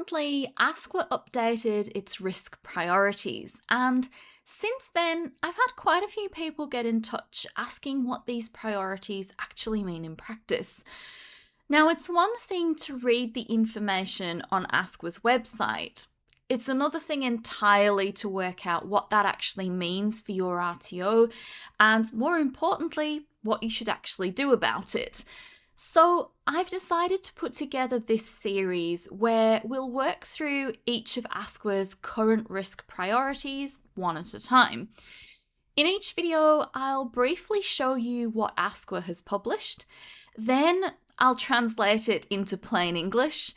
recently, ASQA updated its risk priorities, and since then, I've had quite a few people get in touch asking what these priorities actually mean in practice. Now, it's one thing to read the information on ASQA's website. It's another thing entirely to work out what that actually means for your RTO, and more importantly, what you should actually do about it. So I've decided to put together this series where we'll work through each of ASQA's current risk priorities one at a time. In each video, I'll briefly show you what ASQA has published, then I'll translate it into plain English,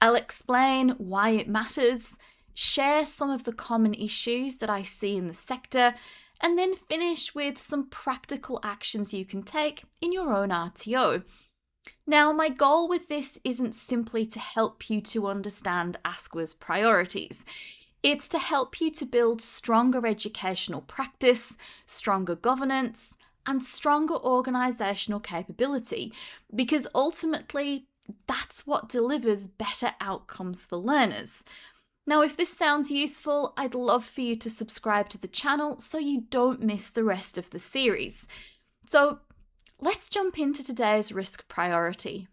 I'll explain why it matters, share some of the common issues that I see in the sector, and then finish with some practical actions you can take in your own RTO. Now, my goal with this isn't simply to help you to understand ASQA's priorities. It's to help you to build stronger educational practice, stronger governance, and stronger organisational capability, because ultimately, that's what delivers better outcomes for learners. Now, if this sounds useful, I'd love for you to subscribe to the channel so you don't miss the rest of the series. So, let's jump into today's risk priority.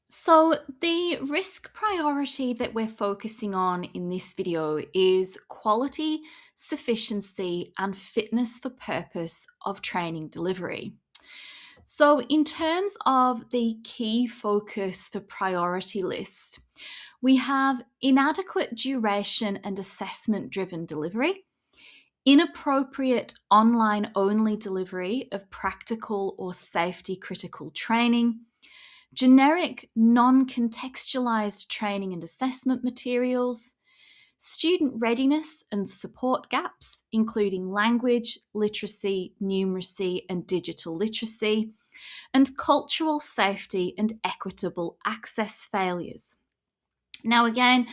So the risk priority that we're focusing on in this video is quality, sufficiency, and fitness for purpose of training delivery. So in terms of the key focus for priority list, we have inadequate duration and assessment-driven delivery, inappropriate online-only delivery of practical or safety-critical training, generic non-contextualized training and assessment materials, student readiness and support gaps, including language, literacy, numeracy, and digital literacy, and cultural safety and equitable access failures. Now, again,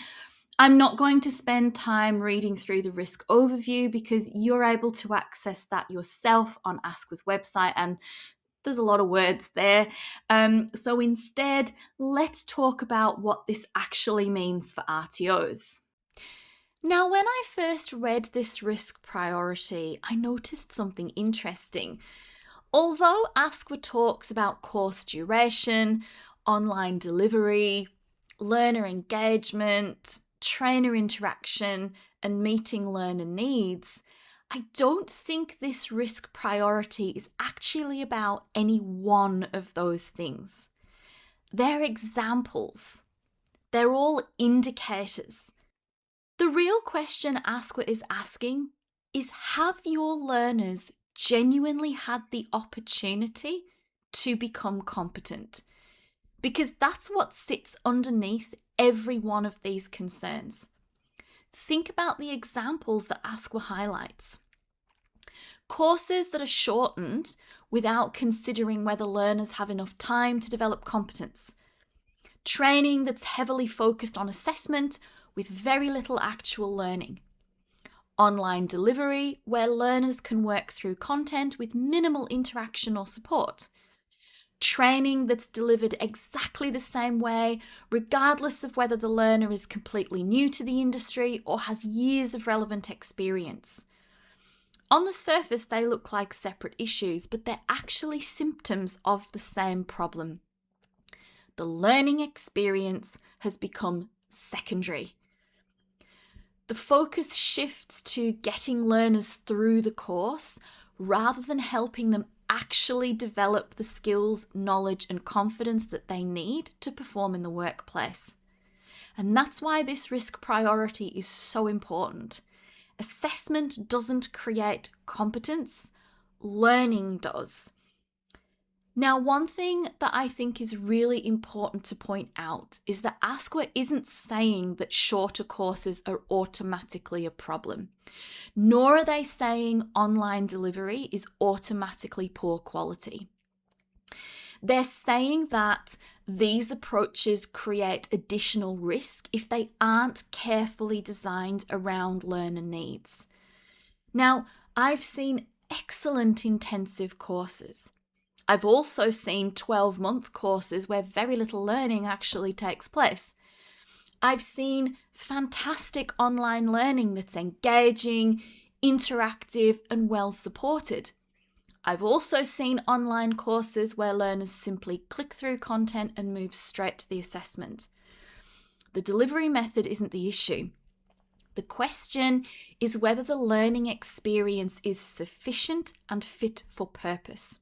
I'm not going to spend time reading through the risk overview because you're able to access that yourself on ASQA's website, and there's a lot of words there. So instead, let's talk about what this actually means for RTOs. Now, when I first read this risk priority, I noticed something interesting. Although ASQA talks about course duration, online delivery, learner engagement, trainer interaction, and meeting learner needs, I don't think this risk priority is actually about any one of those things. They're examples. They're all indicators. The real question ASQA is asking is, have your learners genuinely had the opportunity to become competent? Because that's what sits underneath every one of these concerns. Think about the examples that ASQA highlights. Courses that are shortened without considering whether learners have enough time to develop competence. Training that's heavily focused on assessment with very little actual learning. Online delivery where learners can work through content with minimal interaction or support. Training that's delivered exactly the same way, regardless of whether the learner is completely new to the industry or has years of relevant experience. On the surface, they look like separate issues, but they're actually symptoms of the same problem. The learning experience has become secondary. The focus shifts to getting learners through the course rather than helping them actually develop the skills, knowledge, and confidence that they need to perform in the workplace. And that's why this risk priority is so important. Assessment doesn't create competence, learning does. Now, one thing that I think is really important to point out is that ASQA isn't saying that shorter courses are automatically a problem, nor are they saying online delivery is automatically poor quality. They're saying that these approaches create additional risk if they aren't carefully designed around learner needs. Now, I've seen excellent intensive courses. I've also seen 12-month courses where very little learning actually takes place. I've seen fantastic online learning that's engaging, interactive, and well supported. I've also seen online courses where learners simply click through content and move straight to the assessment. The delivery method isn't the issue. The question is whether the learning experience is sufficient and fit for purpose.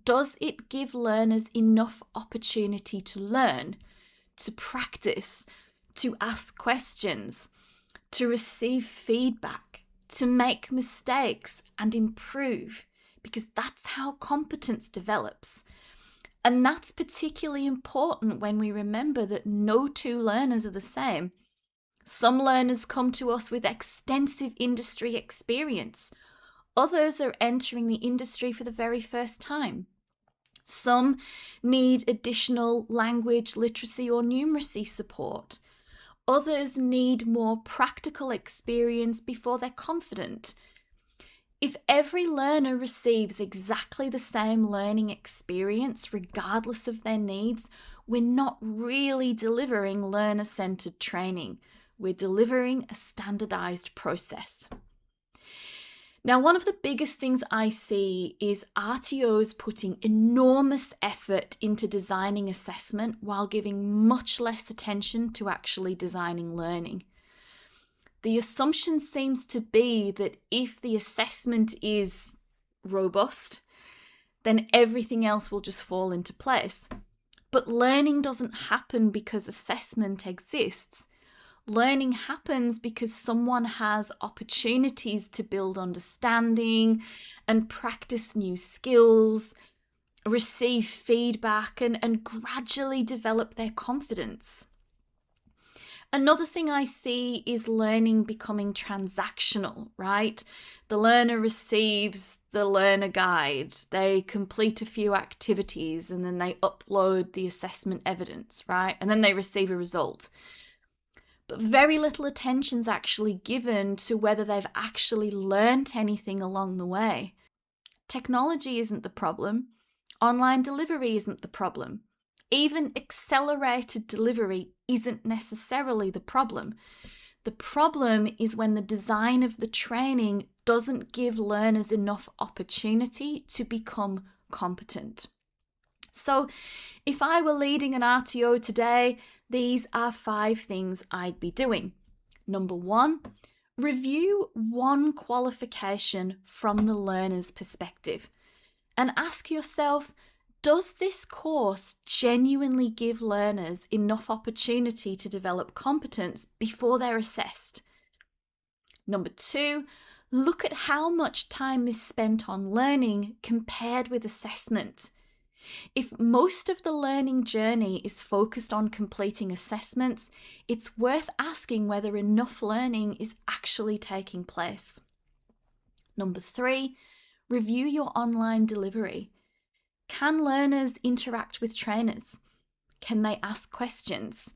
Does it give learners enough opportunity to learn, to practice, to ask questions, to receive feedback, to make mistakes and improve? Because that's how competence develops. And that's particularly important when we remember that no two learners are the same. Some learners come to us with extensive industry experience. Others are entering the industry for the very first time. Some need additional language, literacy, or numeracy support. Others need more practical experience before they're confident. If every learner receives exactly the same learning experience, regardless of their needs, we're not really delivering learner-centered training. We're delivering a standardized process. Now, one of the biggest things I see is RTOs putting enormous effort into designing assessment while giving much less attention to actually designing learning. The assumption seems to be that if the assessment is robust, then everything else will just fall into place. But learning doesn't happen because assessment exists. Learning happens because someone has opportunities to build understanding and practice new skills, receive feedback, and gradually develop their confidence. Another thing I see is learning becoming transactional, right? The learner receives the learner guide, they complete a few activities, and then they upload the assessment evidence, right? And then they receive a result. But very little attention's actually given to whether they've actually learnt anything along the way. Technology isn't the problem. Online delivery isn't the problem. Even accelerated delivery isn't necessarily the problem. The problem is when the design of the training doesn't give learners enough opportunity to become competent. So if I were leading an RTO today, these are 5 things I'd be doing. Number 1, review one qualification from the learner's perspective and ask yourself, does this course genuinely give learners enough opportunity to develop competence before they're assessed? Number 2, look at how much time is spent on learning compared with assessment. If most of the learning journey is focused on completing assessments, it's worth asking whether enough learning is actually taking place. Number 3, review your online delivery. Can learners interact with trainers? Can they ask questions?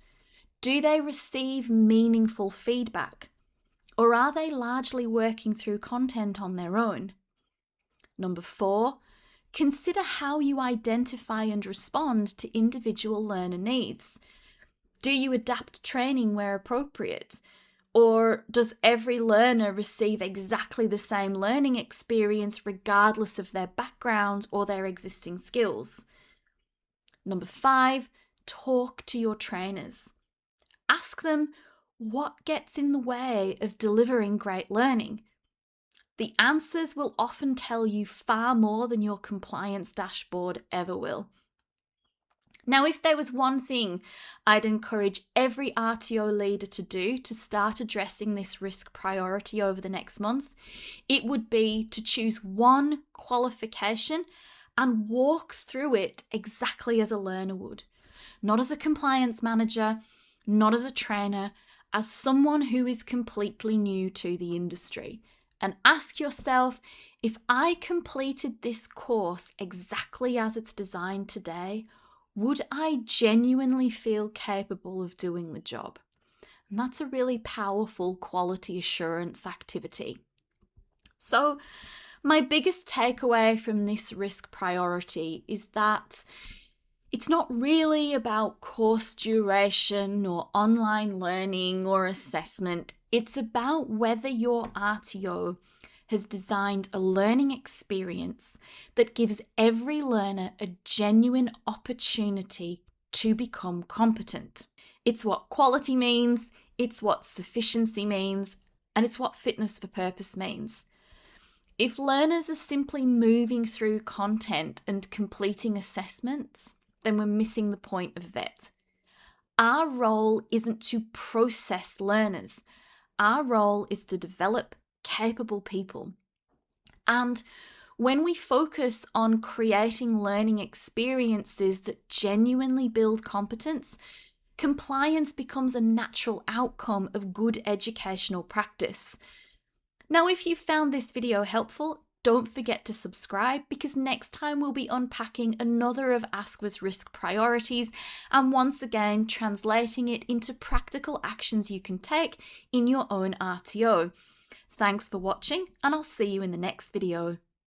Do they receive meaningful feedback? Or are they largely working through content on their own? Number 4, consider how you identify and respond to individual learner needs. Do you adapt training where appropriate? Or does every learner receive exactly the same learning experience regardless of their background or their existing skills? Number 5, talk to your trainers. Ask them what gets in the way of delivering great learning. The answers will often tell you far more than your compliance dashboard ever will. Now, if there was one thing I'd encourage every RTO leader to do to start addressing this risk priority over the next month, it would be to choose one qualification and walk through it exactly as a learner would. Not as a compliance manager, not as a trainer, as someone who is completely new to the industry. And ask yourself, if I completed this course exactly as it's designed today, would I genuinely feel capable of doing the job? And that's a really powerful quality assurance activity. So, my biggest takeaway from this risk priority is that It's not really about course duration or online learning or assessment. It's about whether your RTO has designed a learning experience that gives every learner a genuine opportunity to become competent. It's what quality means, it's what sufficiency means, and it's what fitness for purpose means. If learners are simply moving through content and completing assessments, then we're missing the point of VET. Our role isn't to process learners. Our role is to develop capable people. And when we focus on creating learning experiences that genuinely build competence, compliance becomes a natural outcome of good educational practice. Now, if you found this video helpful, don't forget to subscribe, because next time we'll be unpacking another of ASQA's risk priorities and once again translating it into practical actions you can take in your own RTO. Thanks for watching, and I'll see you in the next video.